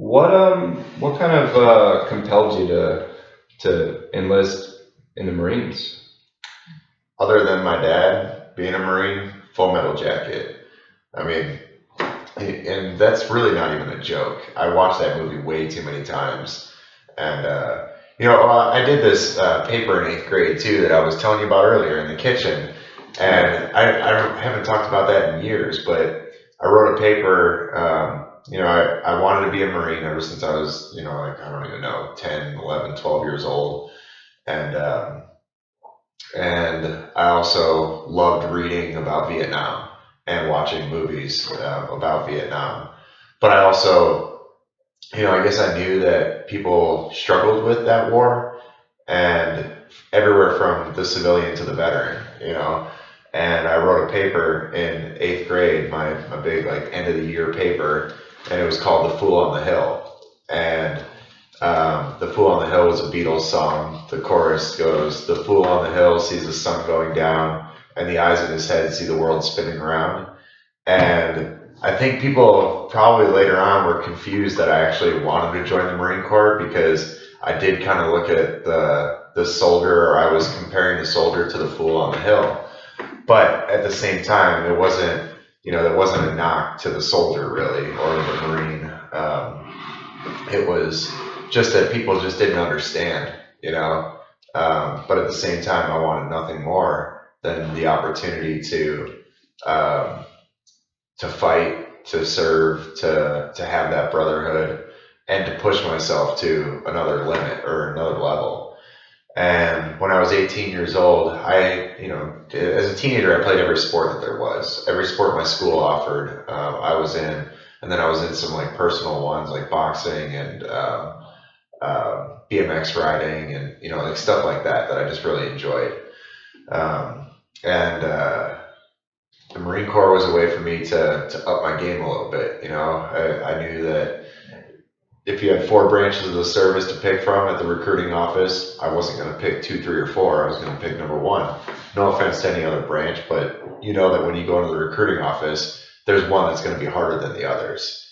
What kind of compelled you to enlist in the Marines? Other than my dad being a Marine, Full Metal Jacket. I mean, and that's really not even a joke. I watched that movie way too many times. And, I did this paper in eighth grade too that I was telling you about earlier in the kitchen. And I haven't talked about that in years, but I wrote a paper. I wanted to be a Marine ever since I was, I don't even know, 10, 11, 12 years old. And, and I also loved reading about Vietnam and watching movies about Vietnam. But I also, I guess I knew that people struggled with that war, and everywhere from the civilian to the veteran, And I wrote a paper in eighth grade, my big like end of the year paper, and it was called "The Fool on the Hill." And "The Fool on the Hill" was a Beatles song. The chorus goes, "The fool on the hill sees the sun going down, and the eyes in his head see the world spinning around." And I think people probably later on were confused that I actually wanted to join the Marine Corps, because I did kind of look at the soldier, or I was comparing the soldier to the fool on the hill. But at the same time, it wasn't, there wasn't a knock to the soldier really, or the Marine. It was just that people just didn't understand, but at the same time, I wanted nothing more than the opportunity to fight, to serve, to have that brotherhood, and to push myself to another limit or another level. And when I was 18 years old, as a teenager, I played every sport that there was. Every sport my school offered, I was in. And then I was in some like personal ones like boxing and BMX riding and, like stuff like that I just really enjoyed. The Marine Corps was a way for me to up my game a little bit. I knew that if you had 4 branches of the service to pick from at the recruiting office, I wasn't going to pick 2, 3, or 4. I was going to pick number 1. No offense to any other branch, but you know that when you go into the recruiting office, there's one that's going to be harder than the others.